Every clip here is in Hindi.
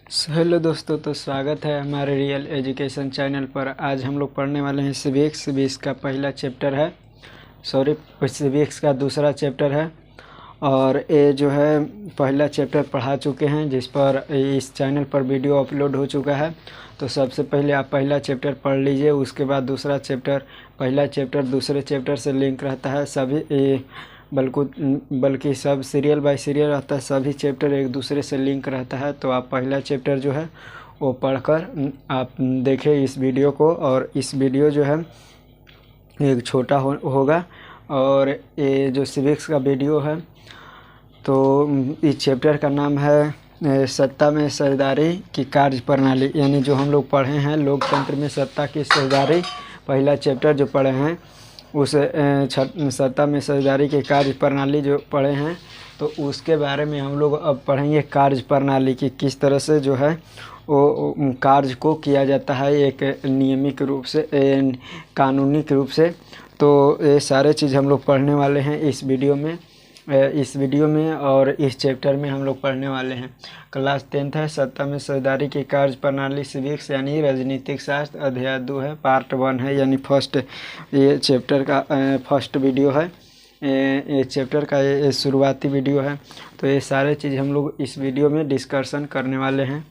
हेलो दोस्तों, तो स्वागत है हमारे रियल एजुकेशन चैनल पर। आज हम लोग पढ़ने वाले हैं सिविक्स का पहला चैप्टर है, सिविक्स का दूसरा चैप्टर है। और ये जो है पहला चैप्टर पढ़ा चुके हैं, जिस पर इस चैनल पर वीडियो अपलोड हो चुका है। तो सबसे पहले आप पहला चैप्टर पढ़ लीजिए, उसके बाद दूसरा चैप्टर। पहला चैप्टर दूसरे चैप्टर से लिंक रहता है, सभी बल्कि सब सीरियल बाय सीरियल रहता है, सभी चैप्टर एक दूसरे से लिंक रहता है। तो आप पहला चैप्टर जो है वो पढ़कर आप देखें इस वीडियो को। और इस वीडियो जो है एक छोटा होगा, और ये जो सिविक्स का वीडियो है, तो इस चैप्टर का नाम है सत्ता में साझेदारी की कार्य प्रणाली। यानी जो हम लोग पढ़े हैं लोकतंत्र में सत्ता की साझेदारी, पहला चैप्टर जो पढ़े हैं उस सत्ता में साझेदारी की कार्य प्रणाली जो पढ़े हैं, तो उसके बारे में हम लोग अब पढ़ेंगे कार्य प्रणाली की किस तरह से जो है वो कार्य को किया जाता है एक नियमित रूप से, कानूनी रूप से। तो ये सारे चीज़ हम लोग पढ़ने वाले हैं इस वीडियो में और इस चैप्टर में हम लोग पढ़ने वाले हैं। क्लास 10th है, सत्ता में साझेदारी की कार्य प्रणाली सिविक्स यानी राजनीतिक शास्त्र, अध्याय 2 है, पार्ट 1 है, यानी फर्स्ट ये चैप्टर का फर्स्ट वीडियो है। ये चैप्टर का ये शुरुआती वीडियो है। तो ये सारे चीज़ हम लोग इस वीडियो में डिस्कशन करने वाले हैं।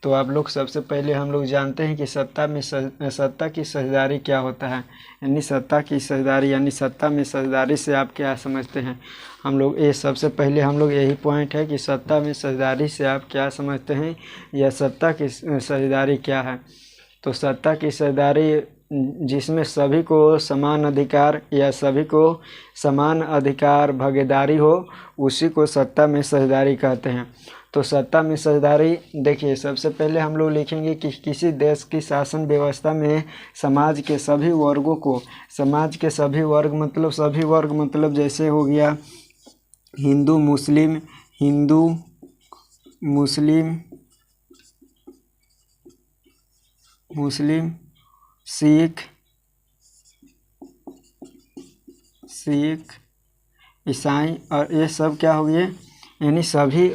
तो आप लोग सबसे पहले हम लोग जानते हैं कि सत्ता की साझेदारी क्या होता है। यानी सत्ता की साझेदारी यानी सत्ता में साझेदारी से आप क्या समझते हैं। हम लोग ये सबसे पहले हम लोग यही पॉइंट है कि सत्ता में साझेदारी से आप क्या समझते हैं या सत्ता की साझेदारी क्या है। तो सत्ता की साझेदारी जिसमें सभी को समान अधिकार या सभी को समान अधिकार भागीदारी हो, उसी को सत्ता में साझेदारी कहते हैं। तो सत्ता में साझेदारी देखिए, सबसे पहले हम लोग लिखेंगे कि किसी देश की शासन व्यवस्था में समाज के सभी वर्गों को, समाज के सभी वर्ग मतलब जैसे हो गया हिंदू मुस्लिम सिख ईसाई, और ये सब क्या हो गए, यानी सभी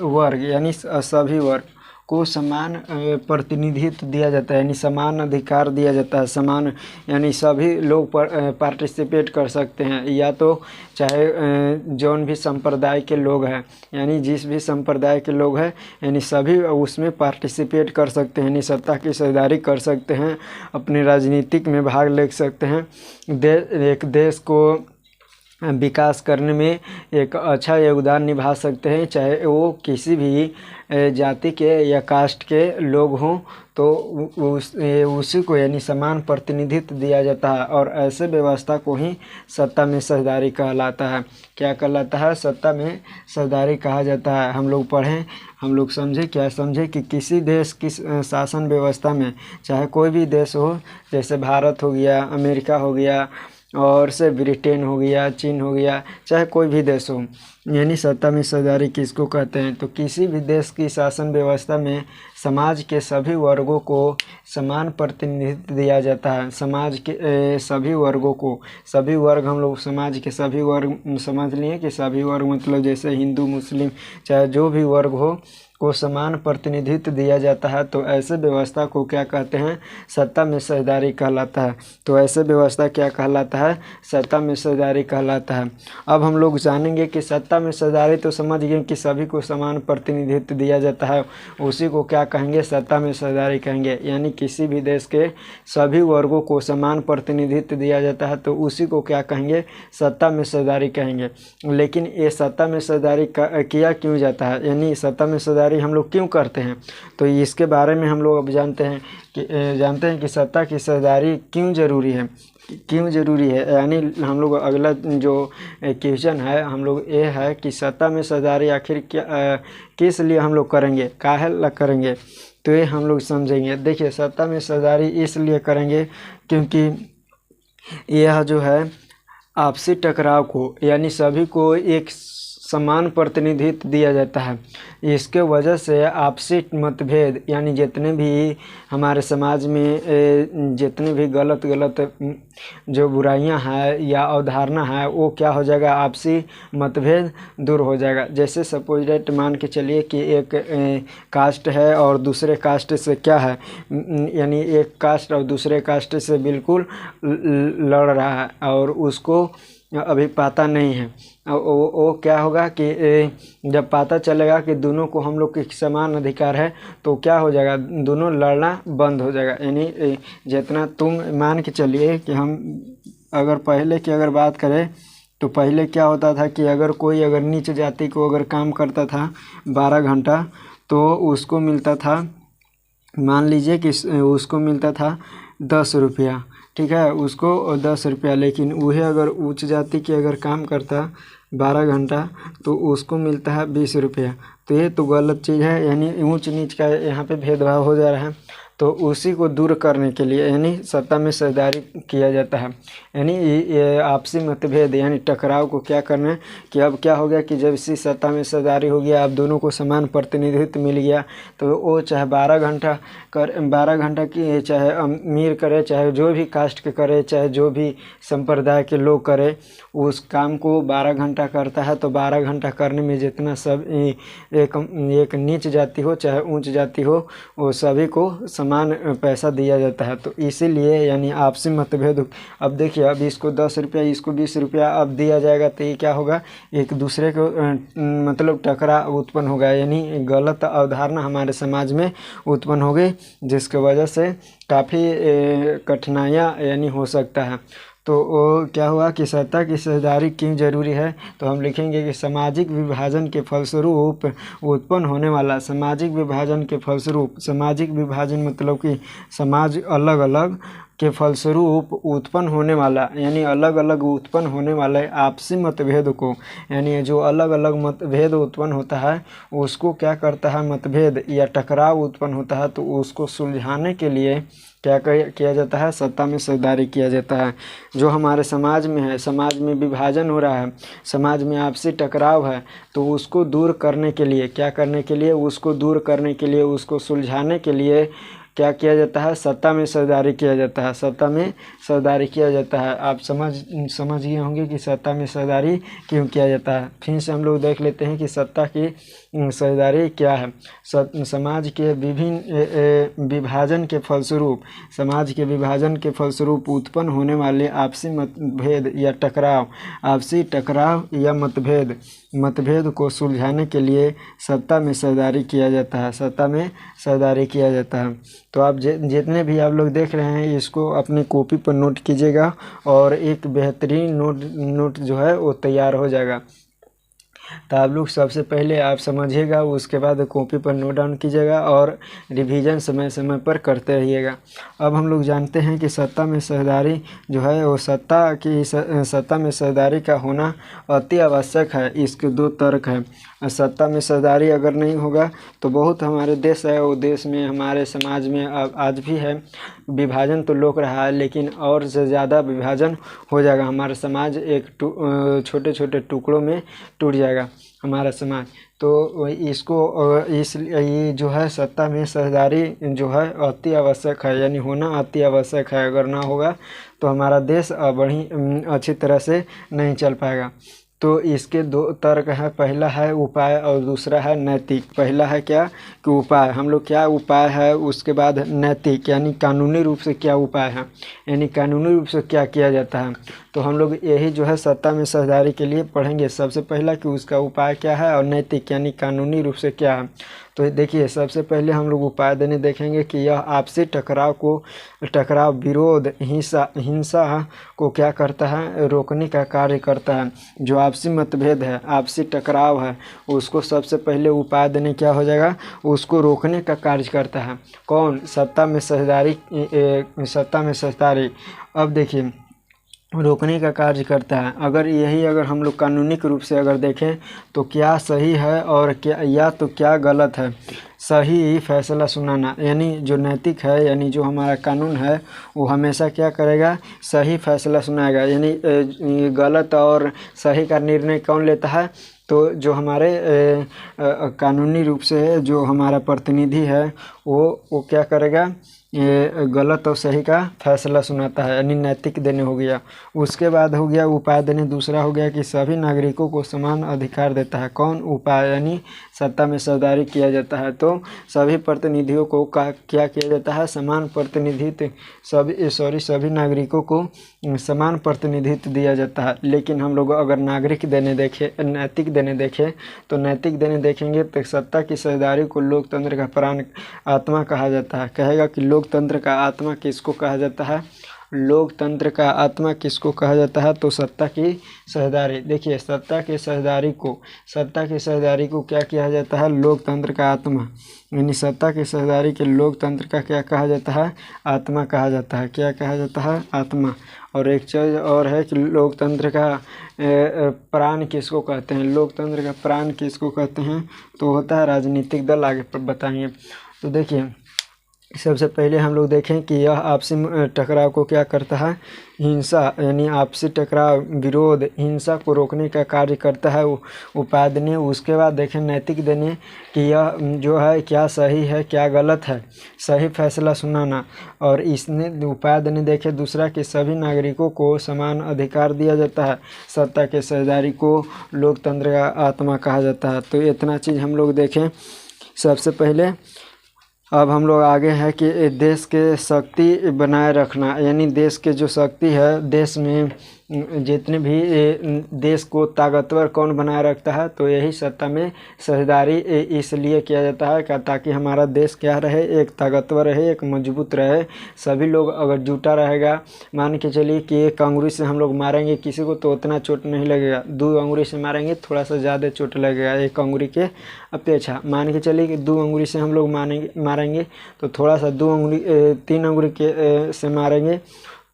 वर्ग को समान प्रतिनिधित्व दिया जाता है, यानी समान अधिकार दिया जाता है। समान यानी सभी लोग पार्टिसिपेट कर सकते हैं, या तो चाहे जौन भी संप्रदाय के लोग हैं, यानी जिस भी संप्रदाय के लोग हैं, यानी सभी उसमें पार्टिसिपेट कर सकते हैं, यानी सत्ता की साझेदारी कर सकते हैं, अपने राजनीतिक में भाग ले सकते हैं, एक देश को विकास करने में एक अच्छा योगदान निभा सकते हैं, चाहे वो किसी भी जाति के या कास्ट के लोग हों। तो उसी को यानी समान प्रतिनिधित्व दिया जाता है, और ऐसे व्यवस्था को ही सत्ता में साझेदारी कहलाता है। क्या कहलाता है? सत्ता में साझेदारी कहा जाता है। हम लोग पढ़ें, हम लोग समझे कि किसी देश की शासन व्यवस्था में, चाहे कोई भी देश हो, जैसे भारत हो गया, अमेरिका हो गया, और से ब्रिटेन हो गया, चीन हो गया, चाहे कोई भी देश हो, यानी सत्ता में साझेदारी किसको कहते हैं। तो किसी भी देश की शासन व्यवस्था में समाज के सभी वर्गों को समान प्रतिनिधित्व दिया जाता है। समाज के सभी वर्गों को, सभी वर्ग हम लोग समाज के सभी वर्ग समझ लिए कि सभी वर्ग मतलब जैसे हिंदू मुस्लिम चाहे जो भी वर्ग हो को समान प्रतिनिधित्व दिया जाता है। तो ऐसे व्यवस्था को क्या कहते हैं? सत्ता में साझेदारी कहलाता है। तो ऐसे व्यवस्था क्या कहलाता है? सत्ता में साझेदारी कहलाता है। अब हम लोग जानेंगे कि सत्ता में साझेदारी तो समझ गए कि सभी को समान प्रतिनिधित्व दिया जाता है, उसी को क्या कहेंगे? सत्ता में साझेदारी कहेंगे। यानी किसी भी देश के सभी वर्गों को समान प्रतिनिधित्व दिया जाता है, तो उसी को क्या कहेंगे? सत्ता में साझेदारी कहेंगे। लेकिन ये सत्ता में साझेदारी किया क्यों जाता है, यानी सत्ता में साझेदारी हम लोग क्यों करते हैं, तो इसके बारे में हम लोग अब जानते हैं कि सत्ता की साझेदारी क्यों ज़रूरी है। यानी हम लोग अगला जो क्वेश्चन है हम लोग ये है कि सत्ता में साझेदारी आखिर किस लिए हम लोग करेंगे, काहे ला करेंगे, तो ये हम लोग समझेंगे। देखिए, सत्ता में साझेदारी इसलिए करेंगे क्योंकि यह जो है आपसी टकराव को, यानी सभी को एक समान प्रतिनिधित्व दिया जाता है। इसके वजह से आपसी मतभेद यानी जितने भी हमारे समाज में जितने भी गलत जो बुराइयां हैं या अवधारणा है वो क्या हो जाएगा, आपसी मतभेद दूर हो जाएगा। जैसे सपोज मान के चलिए कि एक कास्ट है और दूसरे कास्ट से क्या है, यानी एक कास्ट और दूसरे कास्ट से बिल्कुल लड़ रहा है और उसको अभी पता नहीं है। वो क्या होगा कि जब पता चलेगा कि दोनों को हम लोग के समान अधिकार है तो क्या हो जाएगा, दोनों लड़ना बंद हो जाएगा। यानी जितना तुम मान के चलिए कि हम अगर पहले की अगर बात करें तो पहले क्या होता था कि अगर कोई अगर नीच जाति को अगर काम करता था 12 घंटा तो उसको मिलता था, मान लीजिए कि उसको मिलता था 10 रुपया, ठीक है, उसको 10 रुपया। लेकिन वही अगर उच्च जाति के अगर काम करता 12 घंटा तो उसको मिलता है 20 रुपया। तो ये तो गलत चीज़ है, यानी ऊंच नीच का यहाँ पे भेदभाव हो जा रहा है। तो उसी को दूर करने के लिए यानी सत्ता में साझेदारी किया जाता है। यानी ये आपसी मतभेद यानी टकराव को क्या करना है कि अब क्या हो गया कि जब इसी सत्ता में साझेदारी हो गया, अब दोनों को समान प्रतिनिधित्व मिल गया, तो वो चाहे 12 घंटा की चाहे अमीर करे, चाहे जो भी कास्ट के करे, चाहे जो भी संप्रदाय के लोग करे, उस काम को 12 घंटा करता है। तो 12 घंटा करने में जितना सब एक नीच जाति हो चाहे ऊंच जाति हो वो सभी को समान पैसा दिया जाता है। तो इसीलिए यानी आपसी मतभेद, अब देखिए अब इसको 10 रुपया इसको 20 रुपया अब दिया जाएगा तो ये क्या होगा, एक दूसरे को मतलब टकराव उत्पन्न होगा, यानी गलत अवधारणा हमारे समाज में उत्पन्न हो गई, जिसकी वजह से काफ़ी कठिनाइयाँ यानी हो सकता है। तो वो क्या हुआ कि सत्ता की साझेदारी क्यों जरूरी है, तो हम लिखेंगे कि सामाजिक विभाजन के फलस्वरूप उत्पन्न होने वाला, सामाजिक विभाजन के फलस्वरूप, सामाजिक विभाजन मतलब कि समाज अलग अलग के फलस्वरूप उत्पन्न होने वाला, यानी अलग अलग उत्पन्न होने वाले आपसी मतभेद को, यानी जो अलग अलग मतभेद उत्पन्न होता है उसको क्या करता है, मतभेद या टकराव उत्पन्न होता है तो उसको सुलझाने के लिए क्या किया जाता है, सत्ता में साझेदारी किया जाता है। जो हमारे समाज में है, समाज में विभाजन हो रहा है, समाज में आपसी टकराव है, तो उसको दूर करने के लिए क्या करने के लिए, उसको दूर करने के लिए, उसको सुलझाने के लिए क्या किया जाता है, सत्ता में साझेदारी किया जाता है, सत्ता में साझेदारी किया जाता है। आप समझ गए होंगे कि सत्ता में साझेदारी क्यों किया जाता है। फिर से हम लोग देख लेते हैं कि सत्ता की साझेदारी क्या है। समाज के विभिन्न विभाजन के फलस्वरूप, समाज के विभाजन के फलस्वरूप उत्पन्न होने वाले आपसी मतभेद या टकराव, आपसी टकराव या मतभेद को सुलझाने के लिए सत्ता में साझेदारी किया जाता है, सत्ता में साझेदारी किया जाता है। तो आप जितने भी आप लोग देख रहे हैं इसको अपनी कॉपी पर नोट कीजिएगा और एक बेहतरीन नोट जो है वो तैयार हो जाएगा। तो आप लोग सबसे पहले आप समझिएगा, उसके बाद कॉपी पर नोट डाउन कीजिएगा और रिवीजन समय समय पर करते रहिएगा। अब हम लोग जानते हैं कि सत्ता में साझेदारी जो है वो सत्ता में साझेदारी का होना अति आवश्यक है। इसके दो तर्क हैं। सत्ता में साझेदारी अगर नहीं होगा तो बहुत हमारे देश है वो देश में हमारे समाज में आज भी है विभाजन तो लोक रहा है, लेकिन और से ज़्यादा विभाजन हो जाएगा। हमारा समाज एक छोटे छोटे टुकड़ों में टूट जाएगा हमारा समाज। तो इसको ये जो है सत्ता में साझेदारी जो है अति आवश्यक है, यानी होना अति आवश्यक है। अगर ना होगा तो हमारा देश बड़ी अच्छी तरह से नहीं चल पाएगा। तो इसके दो तर्क हैं, पहला है उपाय और दूसरा है नैतिक। पहला है क्या कि उपाय, हम लोग क्या उपाय है, उसके बाद नैतिक यानी कानूनी रूप से क्या उपाय है, यानी कानूनी रूप से क्या किया जाता है। तो हम लोग यही जो है सत्ता में साझेदारी के लिए पढ़ेंगे। सबसे पहला कि उसका उपाय क्या है और नैतिक यानी कानूनी रूप से क्या है। तो देखिए सबसे पहले हम लोग उपाय देने देखेंगे कि यह आपसी टकराव विरोध हिंसा को क्या करता है, रोकने का कार्य करता है। जो आपसी मतभेद है, आपसी टकराव है, उसको सबसे पहले उपाय देने क्या हो जाएगा, उसको रोकने का कार्य करता है। कौन, सत्ता में साझेदारी। अब देखिए रोकने का कार्य करता है। अगर हम लोग कानूनी रूप से अगर देखें तो क्या सही है और क्या या तो क्या गलत है, सही फैसला सुनाना, यानी जो नैतिक है यानी जो हमारा कानून है वो हमेशा क्या करेगा, सही फैसला सुनाएगा। यानी गलत और सही का निर्णय कौन लेता है, तो जो हमारे कानूनी रूप से जो हमारा प्रतिनिधि है वो क्या करेगा, गलत और सही का फैसला सुनाता है, यानी नैतिक देने हो गया। उसके बाद हो गया उपाय देने, दूसरा हो गया कि सभी नागरिकों को समान अधिकार देता है। कौन, उपाय, यानी सत्ता में सरदारी किया जाता है तो सभी प्रतिनिधियों को क्या किया जाता है, समान प्रतिनिधित्व, सभी नागरिकों को समान प्रतिनिधित्व दिया जाता है। लेकिन हम लोग अगर नैतिक देने देखें तो नैतिक देने देखेंगे तो सत्ता की सरदारी को लोकतंत्र का प्राण आत्मा कहा जाता है। कहेगा कि लोकतंत्र का आत्मा किसको कहा जाता है, लोकतंत्र का आत्मा किसको कहा जाता है, तो सत्ता की सरदारी। देखिए सत्ता की सरदारी को क्या किया जाता है, लोकतंत्र का आत्मा, यानी सत्ता की सरदारी के लोकतंत्र का क्या कहा जाता है, आत्मा कहा जाता है। क्या कहा जाता है, आत्मा। और एक चीज़ और है कि लोकतंत्र का प्राण किसको कहते हैं, लोकतंत्र का प्राण किसको कहते हैं, तो होता है राजनीतिक दल। आगे पर बताएंगे। तो देखिए सबसे पहले हम लोग देखें कि यह आपसी टकराव को क्या करता है, हिंसा, यानी आपसी टकराव, विरोध, हिंसा को रोकने का कार्य करता है उपाय देने। उसके बाद देखें नैतिक देने कि यह जो है क्या सही है क्या गलत है, सही फैसला सुनाना। और इसने उपाय देने देखें दूसरा कि सभी नागरिकों को समान अधिकार दिया जाता है, सत्ता के सरदारी को लोकतंत्र का आत्मा कहा जाता है। तो इतना चीज़ हम लोग देखें सबसे पहले। अब हम लोग आगे है कि देश के शक्ति बनाए रखना, यानी देश के जो शक्ति है, देश में जितने भी देश को ताकतवर कौन बनाए रखता है, तो यही सत्ता में सरदारी इसलिए किया जाता है ताकि हमारा देश क्या रहे, एक ताकतवर रहे, एक मजबूत रहे। सभी लोग अगर जुटा रहेगा, मान के चलिए कि एक अंगुली से हम लोग मारेंगे किसी को तो उतना चोट नहीं लगेगा, 2 अंगुली से मारेंगे थोड़ा सा ज़्यादा चोट लगेगा एक अंगुली के अपेक्षा। मान के चलिए कि 2 अंगुली से हम लोग मारेंगे तो थोड़ा सा 3 अंगुली के से मारेंगे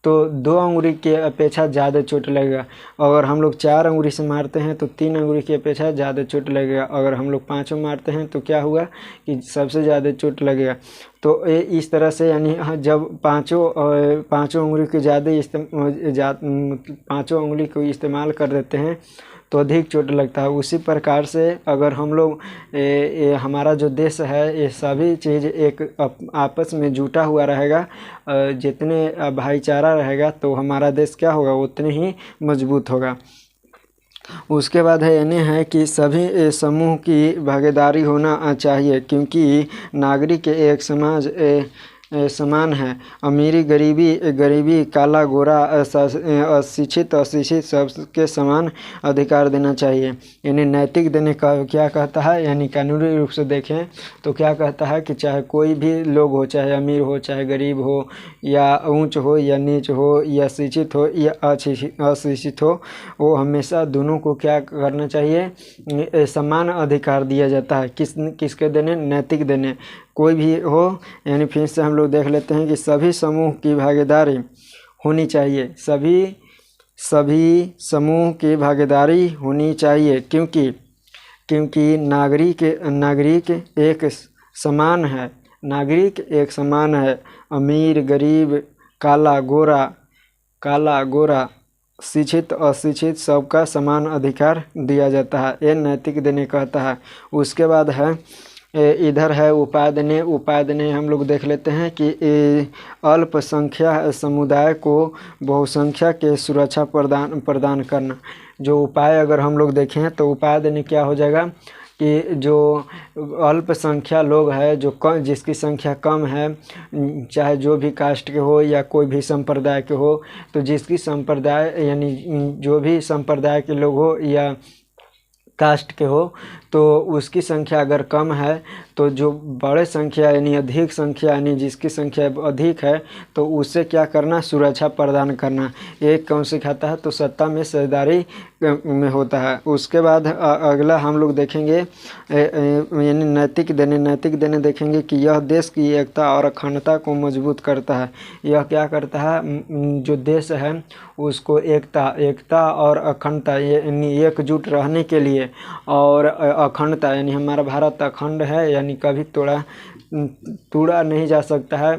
तो 2 अंगुली के अपेक्षा ज़्यादा चोट लगेगा। अगर हम लोग 4 अंगुली से मारते हैं तो 3 अंगुली की अपेक्षा ज़्यादा चोट लगेगा। अगर हम लोग 5 मारते हैं तो क्या हुआ कि सबसे ज़्यादा चोट लगेगा। तो इस तरह से यानी जब पाँचों अंगुली के पाँचों अंगुली को इस्तेमाल कर देते हैं तो अधिक चोट लगता है। उसी प्रकार से अगर हम लोग हमारा जो देश है ये सभी चीज़ एक आपस में जुटा हुआ रहेगा, जितने भाईचारा रहेगा तो हमारा देश क्या होगा, उतने ही मजबूत होगा। उसके बाद है यानी है कि सभी समूह की भागीदारी होना चाहिए, क्योंकि नागरिक एक समाज समान है। अमीरी गरीबी काला गोरा अशिक्षित सबके समान अधिकार देना चाहिए। यानी नैतिक देने का क्या कहता है, यानी कानूनी रूप से देखें तो क्या कहता है कि चाहे कोई भी लोग हो, चाहे अमीर हो चाहे गरीब हो, या ऊंच हो या नीच हो, या शिक्षित हो या अशिक्षित हो, वो हमेशा दोनों को क्या करना चाहिए, समान अधिकार दिया जाता है। किसके देने, नैतिक देने, कोई भी हो। यानी फिर से हम लोग देख लेते हैं कि सभी समूह की भागीदारी होनी चाहिए, सभी समूह की भागीदारी होनी चाहिए, क्योंकि नागरिक एक समान है, नागरिक एक समान है। अमीर गरीब काला गोरा शिक्षित अशिक्षित सबका समान अधिकार दिया जाता है, ये नैतिक देने कहता है। उसके बाद है इधर है उपाय देने हम लोग देख लेते हैं कि अल्पसंख्यक समुदाय को बहुसंख्या के सुरक्षा प्रदान करना। जो उपाय अगर हम लोग देखें तो उपाय देने क्या हो जाएगा कि जो अल्पसंख्यक लोग हैं, जिसकी संख्या कम है, चाहे जो भी कास्ट के हो या कोई भी संप्रदाय के हो, तो जिसकी संप्रदाय यानी जो भी संप्रदाय के लोग हो या कास्ट के हो, तो उसकी संख्या अगर कम है तो जो बड़े संख्या यानी अधिक संख्या यानी जिसकी संख्या अधिक है तो उससे क्या करना, सुरक्षा प्रदान करना। एक कौन सिखाता है, तो सत्ता में सरदारी में होता है। उसके बाद अगला हम लोग देखेंगे यानी नैतिक देने देखेंगे कि यह देश की एकता और अखंडता को मजबूत करता है। यह क्या करता है, जो देश है उसको एकता और अखंडता यानी एकजुट रहने के लिए चाहिए। और अखंडता यानी हमारा भारत अखंड है, यानी कभी तोड़ा नहीं जा सकता है।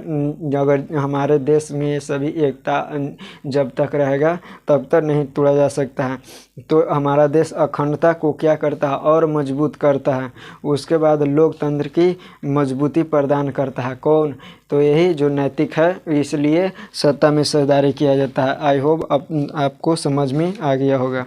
अगर हमारे देश में ये सभी एकता जब तक रहेगा तब तक नहीं तोड़ा जा सकता है। तो हमारा देश अखंडता को क्या करता है और मजबूत करता है। उसके बाद लोकतंत्र की मजबूती प्रदान करता है कौन, तो यही जो नैतिक है, इसलिए सत्ता में हिस्सेदारी किया जाता है। आई होप आपको समझ में आ गया होगा।